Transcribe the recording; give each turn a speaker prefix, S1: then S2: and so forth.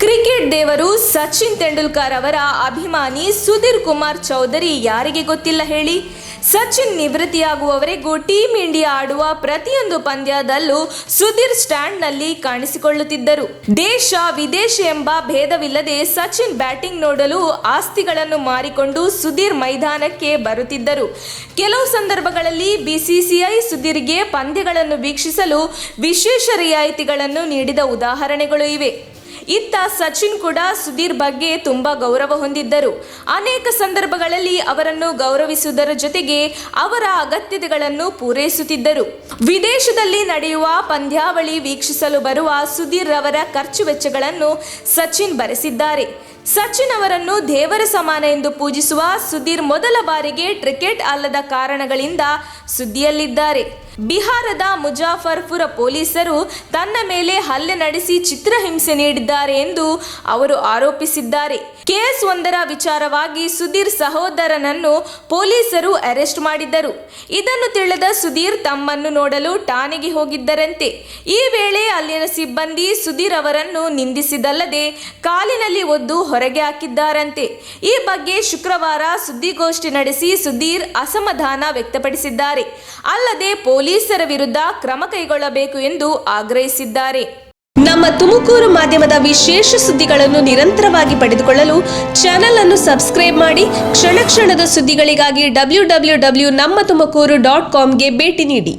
S1: Cricket ದೇವರು ಸಚಿನ್ ತೆಂಡೂಲ್ಕರ್ ಅವರ ಅಭಿಮಾನಿ ಸುಧೀರ್ ಕುಮಾರ್ ಚೌಧರಿ ಯಾರಿಗೆ ಗೊತ್ತಿಲ್ಲ ಹೇಳಿ. ಸಚಿನ್ ನಿವೃತ್ತಿಯಾಗುವವರೆಗೂ ಟೀಂ ಇಂಡಿಯಾ ಆಡುವ ಪ್ರತಿಯೊಂದು ಪಂದ್ಯದಲ್ಲೂ ಸುಧೀರ್ ಸ್ಟ್ಯಾಂಡ್ನಲ್ಲಿ ಕಾಣಿಸಿಕೊಳ್ಳುತ್ತಿದ್ದರು. ದೇಶ ವಿದೇಶ ಎಂಬ ಭೇದವಿಲ್ಲದೆ ಸಚಿನ್ ಬ್ಯಾಟಿಂಗ್ ನೋಡಲು ಆಸ್ತಿಗಳನ್ನು ಮಾರಿಕೊಂಡು ಸುಧೀರ್ ಮೈದಾನಕ್ಕೆ ಬರುತ್ತಿದ್ದರು. ಕೆಲವು ಸಂದರ್ಭಗಳಲ್ಲಿ ಬಿಸಿಸಿಐ ಸುಧೀರ್ಗೆ ಪಂದ್ಯಗಳನ್ನು ವೀಕ್ಷಿಸಲು ವಿಶೇಷ ರಿಯಾಯಿತಿಗಳನ್ನು ನೀಡಿದ ಉದಾಹರಣೆಗಳು ಇವೆ. ಇತ್ತ ಸಚಿನ್ ಕೂಡ ಸುಧೀರ್ ಬಗ್ಗೆ ತುಂಬಾ ಗೌರವ ಹೊಂದಿದ್ದರು. ಅನೇಕ ಸಂದರ್ಭಗಳಲ್ಲಿ ಅವರನ್ನು ಗೌರವಿಸುವುದರ ಜೊತೆಗೆ ಅವರ ಅಗತ್ಯತೆಗಳನ್ನು ಪೂರೈಸುತ್ತಿದ್ದರು. ವಿದೇಶದಲ್ಲಿ ನಡೆಯುವ ಪಂದ್ಯಾವಳಿ ವೀಕ್ಷಿಸಲು ಬರುವ ಸುಧೀರ್ ಅವರ ಖರ್ಚು ವೆಚ್ಚಗಳನ್ನು ಸಚಿನ್ ಭರಿಸಿದ್ದಾರೆ. ಸಚಿನ್ ಅವರನ್ನು ದೇವರ ಸಮಾನ ಎಂದು ಪೂಜಿಸುವ ಸುಧೀರ್ ಮೊದಲ ಬಾರಿಗೆ ಕ್ರಿಕೆಟ್ ಅಲ್ಲದ ಕಾರಣಗಳಿಂದ ಸುದ್ದಿಯಲ್ಲಿದ್ದಾರೆ. ಬಿಹಾರದ ಮುಜಾಫರ್ಪುರ ಪೊಲೀಸರು ತನ್ನ ಮೇಲೆ ಹಲ್ಲೆ ನಡೆಸಿ ಚಿತ್ರಹಿಂಸೆ ನೀಡಿದ್ದಾರೆ ಎಂದು ಅವರು ಆರೋಪಿಸಿದ್ದಾರೆ. ಕೇಸ್ ಒಂದರ ವಿಚಾರವಾಗಿ ಸುಧೀರ್ ಸಹೋದರನನ್ನು ಪೊಲೀಸರು ಅರೆಸ್ಟ್ ಮಾಡಿದ್ದರು. ಇದನ್ನು ತಿಳಿದ ಸುಧೀರ್ ತಮ್ಮನ್ನು ನೋಡಲು ಠಾಣೆಗೆ ಹೋಗಿದ್ದರಂತೆ. ಈ ವೇಳೆ ಅಲ್ಲಿನ ಸಿಬ್ಬಂದಿ ಸುಧೀರ್ ಅವರನ್ನು ನಿಂದಿಸಿದಲ್ಲದೆ ಕಾಲಿನಲ್ಲಿ ಒದ್ದು ಹೊರಗೆ ಹಾಕಿದ್ದಾರಂತೆ. ಈ ಬಗ್ಗೆ ಶುಕ್ರವಾರ ಸುದ್ದಿಗೋಷ್ಠಿ ನಡೆಸಿ ಸುಧೀರ್ ಅಸಮಾಧಾನ ವ್ಯಕ್ತಪಡಿಸಿದ್ದಾರೆ. ಅಲ್ಲದೆ ಪೊಲೀಸರ ವಿರುದ್ಧ ಕ್ರಮ ಕೈಗೊಳ್ಳಬೇಕು ಎಂದು ಆಗ್ರಹಿಸಿದ್ದಾರೆ.
S2: ನಮ್ಮ ತುಮಕೂರು ಮಾಧ್ಯಮದ ವಿಶೇಷ ಸುದ್ದಿಗಳನ್ನು ನಿರಂತರವಾಗಿ ಪಡೆದುಕೊಳ್ಳಲು ಚಾನೆಲ್ ಅನ್ನು ಸಬ್ಸ್ಕ್ರೈಬ್ ಮಾಡಿ. ಕ್ಷಣ ಕ್ಷಣದ ಸುದ್ದಿಗಳಿಗಾಗಿ www.nammathumakuru.com ಗೆ ಭೇಟಿ ನೀಡಿ.